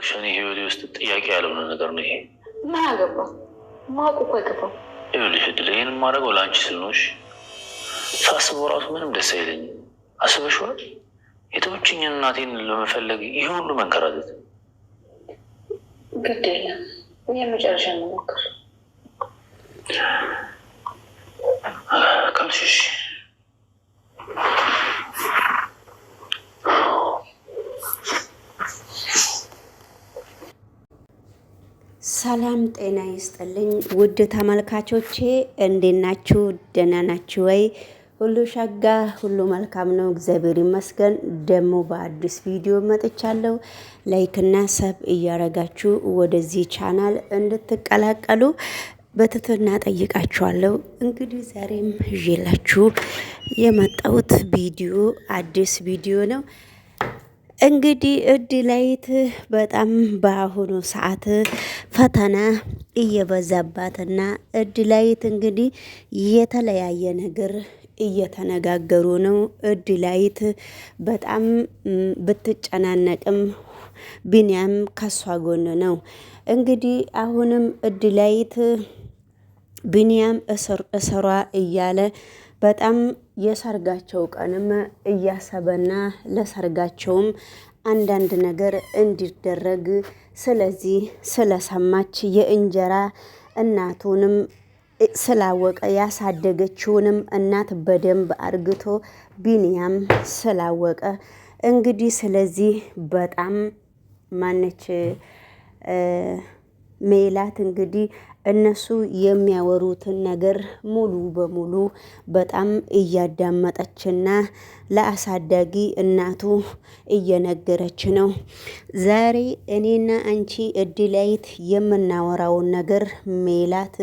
ሸኔ ህይወቴ ውስጥ ጥያቄ ያልሆነ ነገር ነው ይሄ። ምን አገባ? ማወቁ እኮ አይገባም። ይኸውልሽ እድል፣ ይህን የማደርገው ለአንቺ ስል ነው። እሺ? ሳስበው ራሱ ምንም ደስ አይለኝም። አስበሽዋል? የተወችኝን እናቴን ለመፈለግ ይህ ሁሉ መንከራተት። ግድ የለም፣ የመጨረሻ እንሞክር ካልሽሽ። ሰላም ጤና ይስጥልኝ ውድ ተመልካቾቼ፣ እንዴት ናችሁ? ደህና ናችሁ ወይ? ሁሉ ሸጋ፣ ሁሉ መልካም ነው፣ እግዚአብሔር ይመስገን። ደግሞ በአዲስ ቪዲዮ መጥቻለሁ። ላይክና ሰብ እያረጋችሁ ወደዚህ ቻናል እንድትቀላቀሉ በትህትና ጠይቃችኋለሁ። እንግዲህ ዛሬም ይዤላችሁ የመጣሁት ቪዲዮ አዲስ ቪዲዮ ነው። እንግዲህ እድላይት በጣም በአሁኑ ሰዓት ፈተና እየበዛባትና እድላይት እንግዲህ የተለያየ ነገር እየተነጋገሩ ነው። እድላይት በጣም ብትጨናነቅም ቢኒያም ከሷ ጎን ነው። እንግዲህ አሁንም እድላይት ቢኒያም እስሯ እያለ በጣም የሰርጋቸው ቀንም እያሰበና ለሰርጋቸውም አንዳንድ ነገር እንዲደረግ ስለዚህ ስለሰማች የእንጀራ እናቱንም ስላወቀ ያሳደገችውንም እናት በደንብ አርግቶ ቢኒያም ስላወቀ እንግዲህ ስለዚህ በጣም ማነች ሜላት እንግዲህ እነሱ የሚያወሩትን ነገር ሙሉ በሙሉ በጣም እያዳመጠችና ለአሳዳጊ እናቱ እየነገረች ነው። ዛሬ እኔና አንቺ እድላይት የምናወራውን ነገር ሜላት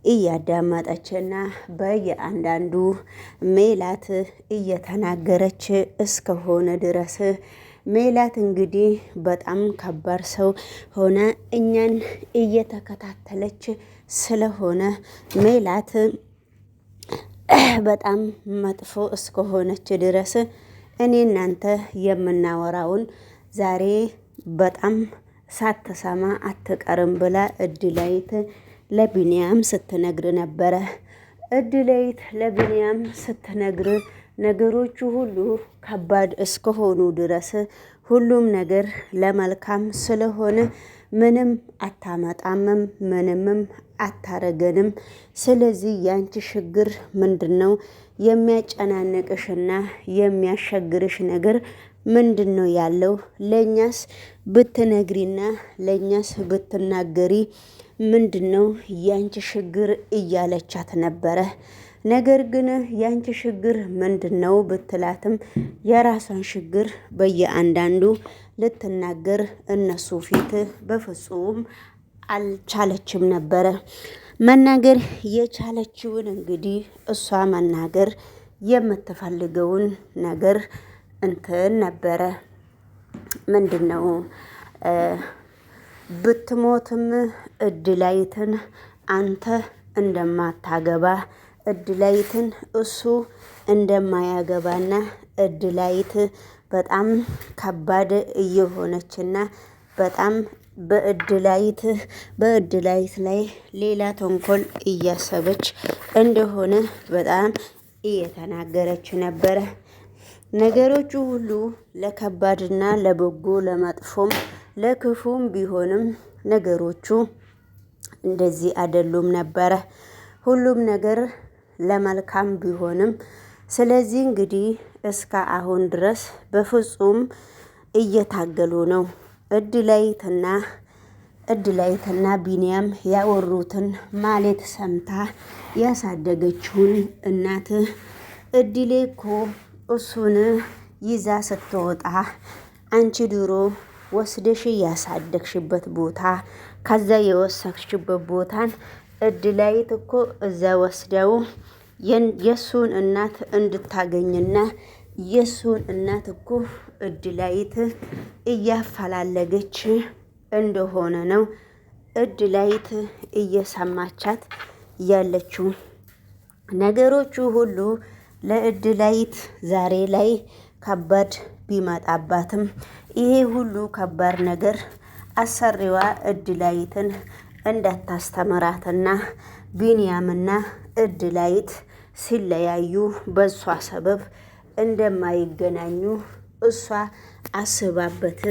እያዳመጠችና በየአንዳንዱ ሜላት እየተናገረች እስከሆነ ድረስ ሜላት እንግዲህ በጣም ከባድ ሰው ሆነ እኛን እየተከታተለች ስለሆነ ሜላት በጣም መጥፎ እስከሆነች ድረስ እኔ እናንተ የምናወራውን ዛሬ በጣም ሳትሰማ አትቀርም ብላ እድላይት ለቢኒያም ስትነግር ነበረ። እድላይት ለቢኒያም ስትነግር ነገሮቹ ሁሉ ከባድ እስከሆኑ ድረስ ሁሉም ነገር ለመልካም ስለሆነ ምንም አታመጣምም፣ ምንምም አታረገንም። ስለዚህ ያንቺ ችግር ምንድን ነው? የሚያጨናንቅሽና የሚያሸግርሽ ነገር ምንድን ነው ያለው? ለእኛስ ብትነግሪና ለእኛስ ብትናገሪ ምንድን ነው ያንቺ ችግር እያለቻት ነበረ። ነገር ግን ያንቺ ችግር ምንድነው ብትላትም የራሷን ችግር በየአንዳንዱ ልትናገር እነሱ ፊት በፍጹም አልቻለችም ነበረ። መናገር የቻለችውን እንግዲህ እሷ መናገር የምትፈልገውን ነገር እንትን ነበረ። ምንድነው ብትሞትም እድላይትን አንተ እንደማታገባ እድላይትን እሱ እንደማያገባና እድላይት በጣም ከባድ እየሆነችና በጣም በእድላይት ላይ ሌላ ተንኮል እያሰበች እንደሆነ በጣም እየተናገረች ነበረ። ነገሮቹ ሁሉ ለከባድና ለበጎ ለመጥፎም ለክፉም ቢሆንም ነገሮቹ እንደዚህ አይደሉም ነበረ። ሁሉም ነገር ለመልካም ቢሆንም ስለዚህ እንግዲህ እስከ አሁን ድረስ በፍጹም እየታገሉ ነው። እድላይትና ቢኒያም ያወሩትን ማሌት ሰምታ ያሳደገችውን እናት እድሌ እኮ እሱን ይዛ ስትወጣ አንቺ ድሮ ወስደሽ ያሳደግሽበት ቦታ ከዛ የወሰድሽበት ቦታን እድላይት እኮ እዛ ወስደው የሱን እናት እንድታገኝና የሱን እናት እኮ እድላይት እያፈላለገች እንደሆነ ነው እድላይት እየሰማቻት ያለችው። ነገሮቹ ሁሉ ለእድላይት ዛሬ ላይ ከባድ ቢመጣባትም ይሄ ሁሉ ከባድ ነገር አሰሪዋ እድላይትን እንዳታስተምራትና ቢንያምና እድላይት ሲለያዩ በሷ ሰበብ እንደማይገናኙ እሷ አስባበት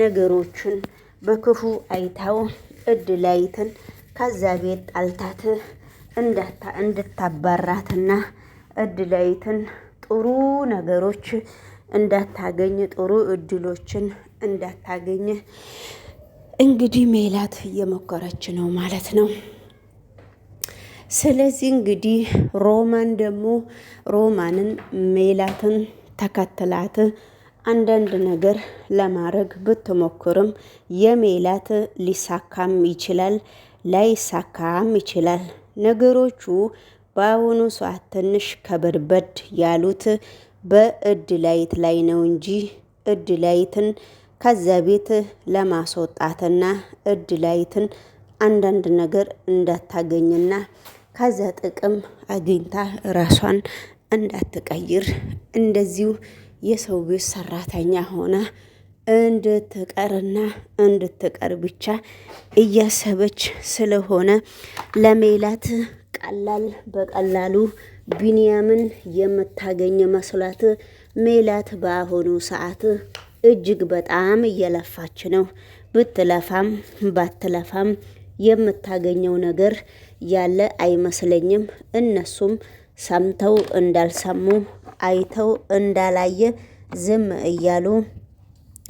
ነገሮችን በክፉ አይታው እድላይትን ከዛ ቤት ጣልታት እንድታባራትና እድላይትን ጥሩ ነገሮች እንዳታገኝ ጥሩ እድሎችን እንዳታገኝ እንግዲህ ሜላት እየሞከረች ነው ማለት ነው። ስለዚህ እንግዲህ ሮማንን ሜላትን ተከትላት አንዳንድ ነገር ለማድረግ ብትሞክርም የሜላት ሊሳካም ይችላል ላይሳካም ይችላል። ነገሮቹ በአሁኑ ሰዓት ትንሽ ከበድበድ ያሉት በእድላይት ላይ ነው እንጂ እድላይትን ከዛ ቤት ለማስወጣትና እድላይትን አንዳንድ ነገር እንዳታገኝና ከዛ ጥቅም አግኝታ ራሷን እንዳትቀይር እንደዚሁ የሰው ቤት ሰራተኛ ሆና እንድትቀርና እንድትቀር ብቻ እያሰበች ስለሆነ ለሜላት በቀላሉ ቢንያምን የምታገኝ መስሏት ሜላት በአሁኑ ሰዓት እጅግ በጣም እየለፋች ነው። ብትለፋም ባትለፋም የምታገኘው ነገር ያለ አይመስለኝም። እነሱም ሰምተው እንዳልሰሙ አይተው እንዳላየ ዝም እያሉ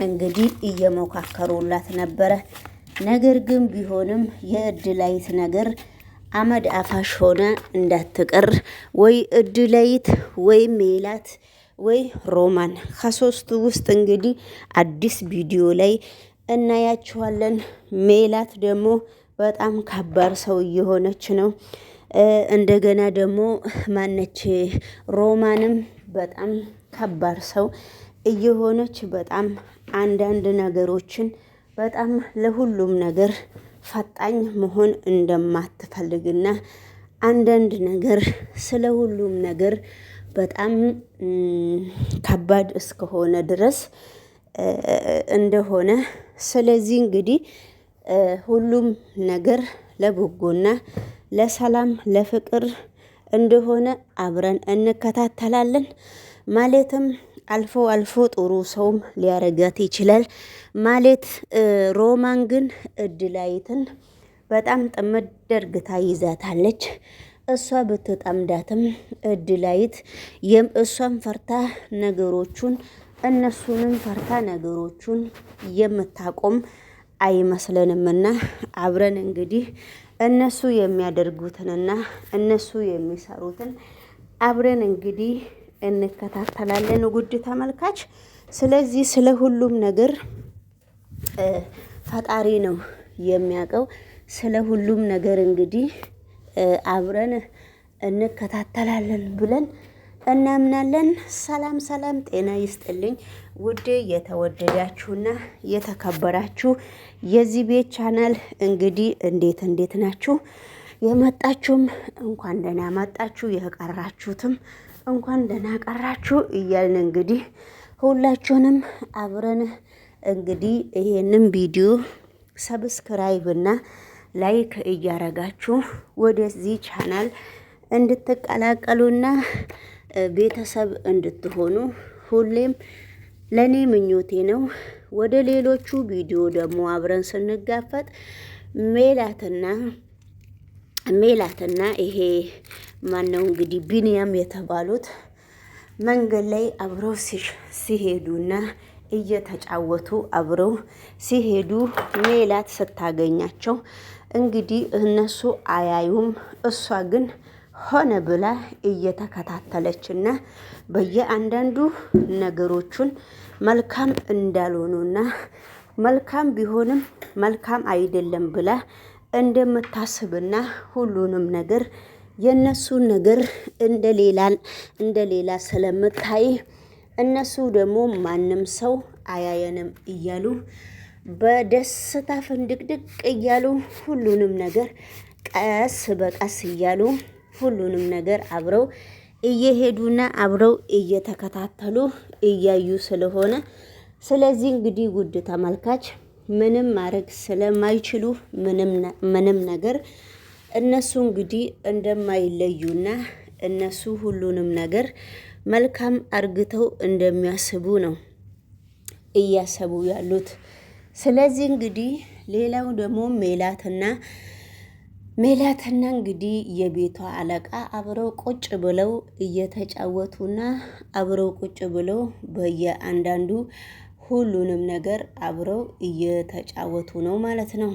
እንግዲህ እየሞካከሩላት ነበረ። ነገር ግን ቢሆንም የእድላይት ነገር አመድ አፋሽ ሆነ እንዳትቀር ወይ እድላይት ወይ ሜላት ወይ ሮማን ከሶስቱ ውስጥ እንግዲህ አዲስ ቪዲዮ ላይ እናያችኋለን። ሜላት ደግሞ በጣም ከባድ ሰው እየሆነች ነው። እንደገና ደግሞ ማነች ሮማንም በጣም ከባድ ሰው እየሆነች በጣም አንዳንድ ነገሮችን በጣም ለሁሉም ነገር ፈጣኝ መሆን እንደማትፈልግና አንዳንድ ነገር ስለ ሁሉም ነገር በጣም ከባድ እስከሆነ ድረስ እንደሆነ ስለዚህ እንግዲህ ሁሉም ነገር ለበጎና ለሰላም ለፍቅር እንደሆነ አብረን እንከታተላለን። ማለትም አልፎ አልፎ ጥሩ ሰውም ሊያረጋት ይችላል። ማለት ሮማን ግን እድላይትን በጣም ጥምድ ደርግታ ይዛታለች። እሷ ብትጠምዳትም እድላይት እሷን ፈርታ ነገሮቹን እነሱንም ፈርታ ነገሮቹን የምታቆም አይመስለንምና አብረን እንግዲህ እነሱ የሚያደርጉትንና እነሱ የሚሰሩትን አብረን እንግዲህ እንከታተላለን ውድ ተመልካች። ስለዚህ ስለ ሁሉም ነገር ፈጣሪ ነው የሚያውቀው። ስለ ሁሉም ነገር እንግዲህ አብረን እንከታተላለን ብለን እናምናለን። ሰላም ሰላም፣ ጤና ይስጥልኝ ውድ የተወደዳችሁና የተከበራችሁ የዚህ ቤት ቻናል እንግዲህ እንዴት ናችሁ? የመጣችሁም እንኳን ደህና መጣችሁ፣ የቀራችሁትም እንኳን ደህና ቀራችሁ እያልን እንግዲህ ሁላችሁንም አብረን እንግዲህ ይሄንን ቪዲዮ ሰብስክራይብ እና ላይክ እያረጋችሁ ወደዚህ ቻናል እንድትቀላቀሉና ቤተሰብ እንድትሆኑ ሁሌም ለኔ ምኞቴ ነው። ወደ ሌሎቹ ቪዲዮ ደግሞ አብረን ስንጋፈጥ ሜላትና ይሄ ማነው እንግዲህ ቢንያም የተባሉት መንገድ ላይ አብረው ሲሄዱና እየተጫወቱ አብረው ሲሄዱ ሜላት ስታገኛቸው እንግዲህ እነሱ አያዩም። እሷ ግን ሆነ ብላ እየተከታተለችና በየአንዳንዱ ነገሮቹን መልካም እንዳልሆኑና መልካም ቢሆንም መልካም አይደለም ብላ እንደምታስብና ሁሉንም ነገር የነሱን ነገር እንደሌላ ስለምታይ እነሱ ደግሞ ማንም ሰው አያየንም እያሉ በደስታ ፍንድቅድቅ እያሉ ሁሉንም ነገር ቀስ በቀስ እያሉ ሁሉንም ነገር አብረው እየሄዱና አብረው እየተከታተሉ እያዩ ስለሆነ ስለዚህ እንግዲህ ውድ ተመልካች ምንም ማድረግ ስለማይችሉ ምንም ነገር እነሱ እንግዲህ እንደማይለዩና እነሱ ሁሉንም ነገር መልካም አርግተው እንደሚያስቡ ነው እያሰቡ ያሉት። ስለዚህ እንግዲህ ሌላው ደግሞ ሜላትና እንግዲህ የቤቷ አለቃ አብረው ቁጭ ብለው እየተጫወቱና አብረው ቁጭ ብለው በየአንዳንዱ ሁሉንም ነገር አብረው እየተጫወቱ ነው ማለት ነው።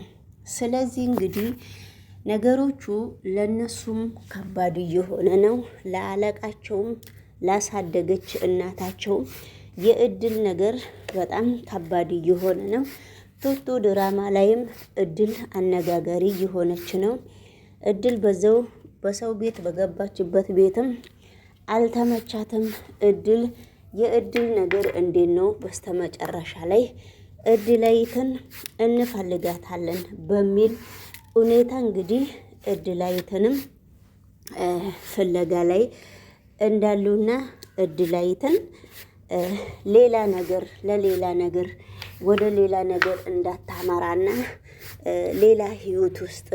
ስለዚህ እንግዲህ ነገሮቹ ለነሱም ከባድ እየሆነ ነው። ለአለቃቸውም ላሳደገች እናታቸውም የእድል ነገር በጣም ከባድ እየሆነ ነው። ቱቱ ድራማ ላይም እድል አነጋጋሪ እየሆነች ነው። እድል በዛው በሰው ቤት በገባችበት ቤትም አልተመቻትም። የእድል ነገር እንዴት ነው? በስተመጨረሻ ላይ እድላይትን እንፈልጋታለን በሚል ሁኔታ እንግዲህ እድላይትንም ፍለጋ ላይ እንዳሉና እድላይትን ሌላ ነገር ወደ ሌላ ነገር እንዳታመራና ሌላ ህይወት ውስጥ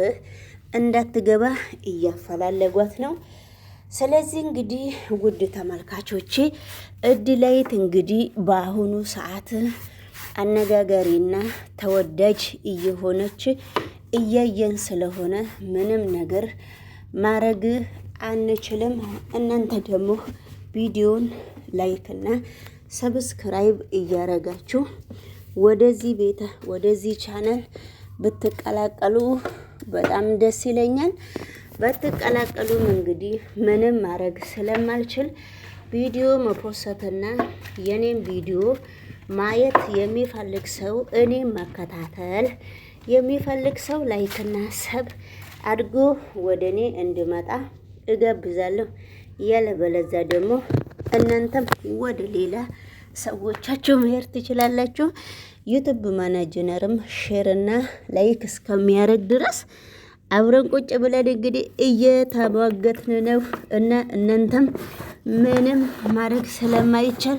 እንዳትገባ እያፈላለጓት ነው። ስለዚህ እንግዲህ ውድ ተመልካቾቼ እድላይት እንግዲህ በአሁኑ ሰዓት አነጋጋሪና ተወዳጅ እየሆነች እያየን ስለሆነ ምንም ነገር ማረግ አንችልም። እናንተ ደግሞ ቪዲዮን ላይክና ሰብስክራይብ እያረጋችሁ ወደዚህ ቻናል ብትቀላቀሉ በጣም ደስ ይለኛል። በትቀላቀሉም እንግዲህ ምንም ማድረግ ስለማልችል ቪዲዮ መፖሰትና የኔም ቪዲዮ ማየት የሚፈልግ ሰው እኔም መከታተል የሚፈልግ ሰው ላይክና ሰብ አድርጎ ወደ እኔ እንድመጣ እጋብዛለሁ። ያለበለዛ ደግሞ እናንተም ወደ ሌላ ሰዎቻችሁ መሄድ ትችላላችሁ። ዩቲዩብ ማናጀርም ሼር እና ላይክ እስከሚያደርግ ድረስ አብረን ቁጭ ብለን እንግዲህ እየተሟገትን ነው እና እናንተም ምንም ማድረግ ስለማይቻል